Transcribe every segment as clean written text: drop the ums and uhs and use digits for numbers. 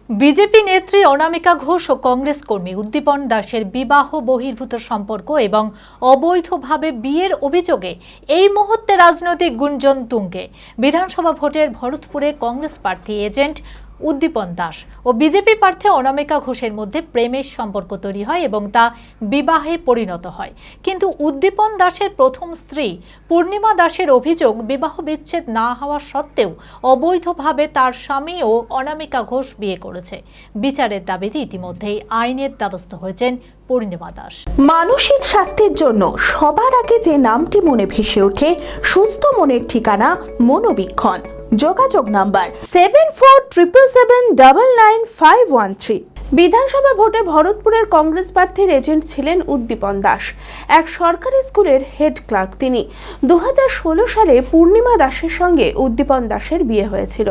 BJP নেত্রী অনামিকা ঘোষ ও কংগ্রেস কর্মী উদ্দীপন দাসের বিবাহ বহির্ভূত সম্পর্ক এবং অবৈধভাবে বিয়ের অভিযোগে এই মুহূর্তে রাজনৈতিক গুঞ্জন তুঙ্গে। বিধানসভা ভোটের ভরতপুরে কংগ্রেস প্রার্থী এজেন্ট উদ্দীপন দাস ও বিজেপি প্রার্থী অনামিকা ঘোষের মধ্যে প্রেমের সম্পর্ক তৈরি হয় এবং তা বিবাহে পরিণত হয়। কিন্তু উদ্দীপন দাসের প্রথম স্ত্রী পূর্ণিমা দাসের অভিযোগ, বিবাহ বিচ্ছেদ না হওয়া সত্ত্বেও অবৈধভাবে তার স্বামী ও অনামিকা ঘোষ বিয়ে করেছে। বিচারের দাবিতে ইতিমধ্যেই আইনের দ্বারস্থ হয়েছেন পূর্ণিমা দাস। মানসিক স্বাস্থ্যের জন্য সবার আগে যে নামটি মনে ভেসে ওঠে, সুস্থ মনের ঠিকানা মনোবীক্ষণ। যোগাযোগ নাম্বার 7477799513। বিধানসভা ভোটে ভরতপুরের কংগ্রেস প্রার্থীর এজেন্ট ছিলেন উদ্দীপন দাস। এক সরকারি স্কুলের হেড ক্লার্ক তিনি। 2016 সালে পূর্ণিমা দাসের সঙ্গে উদ্দীপন দাসের বিয়ে হয়েছিল।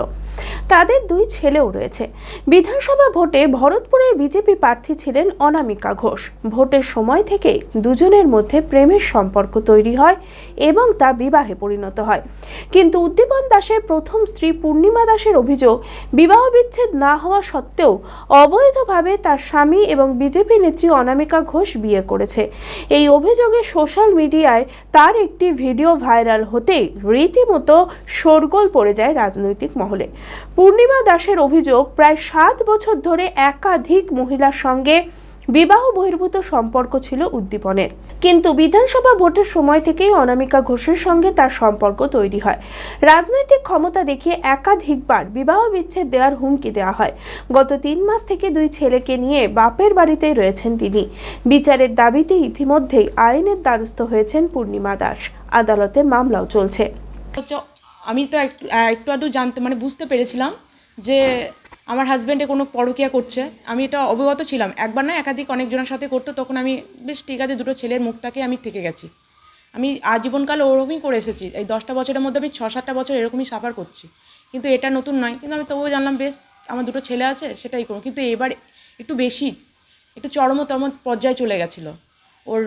তাদের দুই ছেলেও রয়েছে। বিধানসভা ভোটে ভরতপুরের বিজেপি প্রার্থী ছিলেন অনামিকা ঘোষ। ভোটের সময় থেকে দুজনের মধ্যে প্রেমের সম্পর্ক তৈরি হয় এবং তা বিবাহে পরিণত হয়। কিন্তু উদ্দীপন দাসের প্রথম স্ত্রী পূর্ণিমা দাসের অভিযোগ, বিবাহ বিচ্ছেদ না হওয়া সত্ত্বেও অবৈধভাবে তার স্বামী এবং বিজেপি নেত্রী অনামিকা ঘোষ বিয়ে করেছে। এই অভিযোগে সোশ্যাল মিডিয়ায় তার একটি ভিডিও ভাইরাল হতেই রীতিমতো শোরগোল পড়ে যায় রাজনৈতিক মহলে। পূর্ণিমা দাসের অভিযোগ, প্রায় 7 বছর ধরে একাধিক মহিলার সঙ্গে বিবাহ বহির্ভূত সম্পর্ক ছিল উদ্দীপনের। কিন্তু বিধানসভা ভোটের সময় থেকেই অনামিকা ঘোষের সঙ্গে তার সম্পর্ক তৈরি হয়। রাজনৈতিক ক্ষমতা দেখিয়ে একাধিকবার বিবাহ বিচ্ছেদ দেওয়ার হুমকি দেওয়া হয়। গত 3 মাস থেকে দুই ছেলেকে নিয়ে বাপের বাড়িতেই রয়েছেন তিনি। বিচারের দাবিতে ইতিমধ্যেই আইনের দ্বারস্থ হয়েছেন পূর্ণিমা দাস। আদালতে মামলাও চলছে। আমি তো একটু আধটু জানতে বুঝতে পেরেছিলাম যে আমার হাজব্যান্ডে কোনো পরকীয়া করছে। আমি এটা অবগত ছিলাম, একবার না একাধিক অনেকজনের সাথে করতো। তখন আমি বেশ ঠিক আছে, দুটো ছেলের মুখটাকে আমি থেকে গেছি। আমি আজীবনকাল ওরকমই করে এসেছি। এই 10টা বছরের মধ্যে আমি 6-7টা বছর এরকমই সাফার করছি। কিন্তু এটা নতুন নয়। কিন্তু আমি তবুও জানলাম বেশ আমার দুটো ছেলে আছে, সেটাই করুন। কিন্তু এবার একটু বেশি, একটু চরমতম পর্যায়ে চলে গেছিলো ওর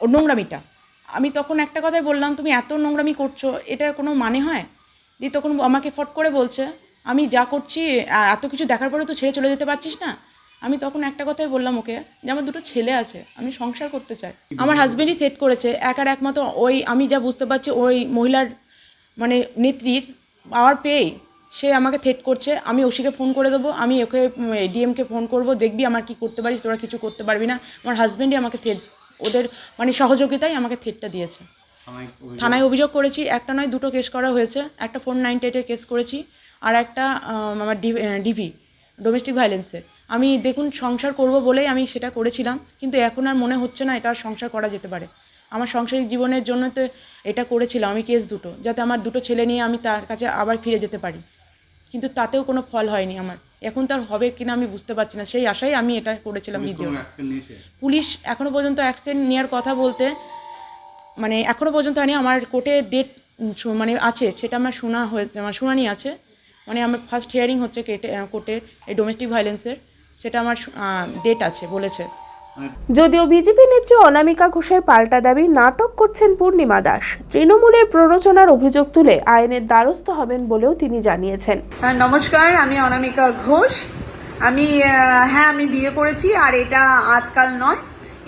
ওর নোংরামিটা। আমি তখন একটা কথাই বললাম, তুমি এত নোংরামি করছো, এটার কোনো মানে হয়? দিয়ে তখন আমাকে ফট করে বলছে, আমি যা করছি এত কিছু দেখার পরে তো ছেড়ে চলে যেতে পারছিস না। আমি তখন একটা কথাই বললাম ওকে, যে আমার দুটো ছেলে আছে, আমি সংসার করতে চাই। আমার হাজব্যান্ডই সেট করেছে একমাত্র ওই, আমি যা বুঝতে পারছি ওই মহিলার নেত্রীর পাওয়ার পেয়েই সে আমাকে থ্রেট করছে। আমি ওসিকে ফোন করে দেবো, আমি ওকে ডিএমকে ফোন করব, দেখবি আমার কি করতে পারিস, তোরা কিছু করতে পারবি না। আমার হাজব্যান্ডই আমাকে থ্রেট, ওদের সহযোগিতায় আমাকে থ্রেটটা দিয়েছে। থানায় অভিযোগ করেছি, একটা নয় দুটো কেস করা হয়েছে। একটা 498-এর কেস করেছি, আর একটা আমার ডিভি ডোমেস্টিক ভায়োলেন্সের। আমি দেখুন সংসার করব বলেই আমি সেটা করেছিলাম, কিন্তু এখন আর মনে হচ্ছে না এটা আর সংসার করা যেতে পারে। আমার সাংসারিক জীবনের জন্য তো এটা করেছিলাম আমি, কেস দুটো, যাতে আমার দুটো ছেলে নিয়ে আমি তার কাছে আবার ফিরে যেতে পারি। কিন্তু তাতেও কোনো ফল হয়নি আমার। এখন তার হবে কিনা আমি বুঝতে পারছি না, সেই আশায় আমি এটা করেছিলাম ভিডিও। পুলিশ এখনও পর্যন্ত অ্যাকশন নেওয়ার কথা বলতে এখনও পর্যন্ত হয়নি। আমার কোর্টে ডেট আছে, সেটা আমার শুনানি আছে। আমার ফার্স্ট হিয়ারিং হচ্ছে কোর্টের এই ডোমেস্টিক ভায়োলেন্সের, সেটা আমার ডেট আছে বলেছে। যদিও বিজেপি নেত্রী অনামিকা ঘোষের পাল্টা দাবি, নাটক করছেন পূর্ণিমা দাস। তৃণমূলের প্ররোচনার অভিযোগ তুলে আইনের দ্বারস্থ হবেন বলেও তিনি জানিয়েছেন। নমস্কার, আমি অনামিকা ঘোষ। আমি বিয়ে করেছি, আর এটা আজকাল নয়,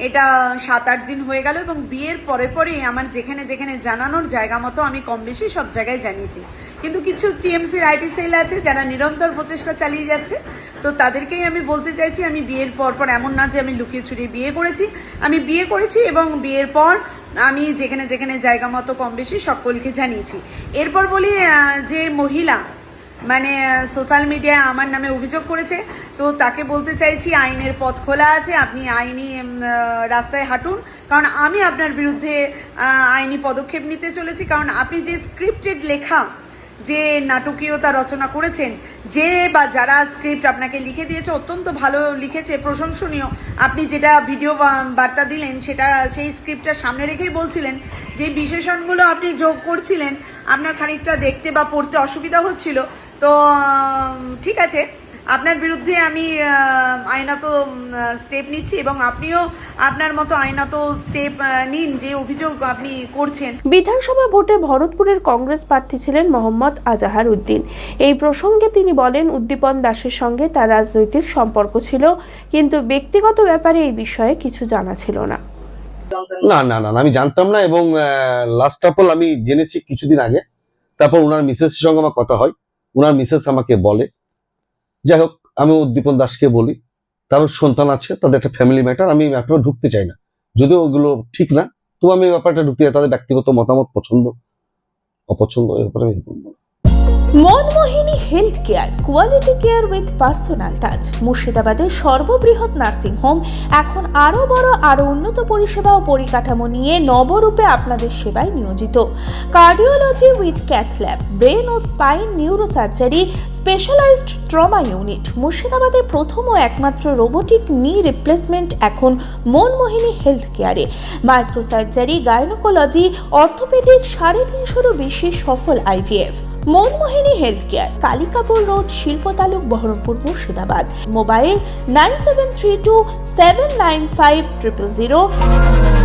এটা 7-8 দিন হয়ে গেল। এবং বিয়ের পরেই আমার যেখানে যেখানে জানানোর জায়গা মতো আমি কম বেশি সব জায়গায় জানিয়েছি। কিন্তু কিছু টিএমসির আইটি সেল আছে যারা নিরন্তর প্রচেষ্টা চালিয়ে যাচ্ছে, তো তাদেরকেই আমি বলতে চাইছি, আমি বিয়ের পর এমন না যে আমি লুকিয়ে ছুড়িয়ে বিয়ে করেছি। আমি বিয়ে করেছি এবং বিয়ের পর আমি যেখানে যেখানে জায়গা মতো কম বেশি সকলকে জানিয়েছি। এরপর বলি, যে মহিলা সোশ্যাল মিডিয়ায় আমার নামে অভিযোগ করেছে, তো তাকে বলতে চাইছি আইনের পথ খোলা আছে, আপনি আইনি রাস্তায় হাঁটুন। কারণ আমি আপনার বিরুদ্ধে আইনি পদক্ষেপ নিতে চলেছি। কারণ আপনি যে স্ক্রিপ্টেড লেখা, যে নাটকীয়তা রচনা করেছেন, যে বা যারা স্ক্রিপ্ট আপনাকে লিখে দিয়েছে, অত্যন্ত ভালো লিখেছে, প্রশংসনীয়। আপনি যেটা ভিডিও বার্তা দিলেন, সেই স্ক্রিপ্টটা সামনে রেখেই বলছিলেন যে বিশেষণগুলো আপনি যোগ করছিলেন, আপনার খানিকটা দেখতে বা পড়তে অসুবিধা হচ্ছিল। তো ঠিক আছে, আপনার বিরুদ্ধে আমি আইনত স্টেপ নিচ্ছি এবং আপনিও আপনার মতো আইনত স্টেপ নিন যে অভিযোগ আপনি করছেন। বিধানসভা ভোটে ভরতপুরের কংগ্রেস প্রার্থী ছিলেন মোহাম্মদ আজাহার উদ্দিন। এই প্রসঙ্গে তিনি বলেন, উদ্দীপন দাসের সঙ্গে তার রাজনৈতিক সম্পর্ক ছিল, কিন্তু ব্যক্তিগত ব্যাপারে এই বিষয়ে কিছু জানা ছিল না। না না না আমি জানতাম না, এবং লাস্ট অফ অল আমি জেনেছি কিছুদিন আগে। তারপর ওনার মিসেসের সঙ্গে আমার কথা হয়, ওনার মিসেস আমাকে বলে। যাই হোক, আমি উদ্দীপন দাসকে বলি, তারও সন্তান আছে, তাদের একটা ফ্যামিলি ম্যাটার, আমি ব্যাপারে ঢুকতে চাই না, যদিও ওগুলো ঠিক না, তো আমি ব্যাপারটা ঢুকতে চাই। তাদের ব্যক্তিগত মতামত, পছন্দ অপছন্দ, এর উপরে আমি বলবো না। Manmohini health care, quality care with personal touch. মুর্শিদাবাদের সর্ববৃহৎ নার্সিং হোম এখন আরও বড়, আরও উন্নত পরিষেবা ও পরিকাঠামো নিয়ে নবরূপে আপনাদের সেবায় নিয়োজিত। Cardiology with cath lab, brain ও spine neurosurgery, specialised trauma unit. মুর্শিদাবাদে প্রথম ও একমাত্র রোবোটিক নি রিপ্লেসমেন্ট এখন মনমোহিনী হেলথ কেয়ারে। মাইক্রোসার্জারি, গাইনোকোলজি, অর্থোপেডিক, 350-এরও বেশি সফল IVF। Manmohini health care, Kalikapur road, শিল্পতালুক, বহরমপুর, মুর্শিদাবাদ। মোবাইল 9732795000।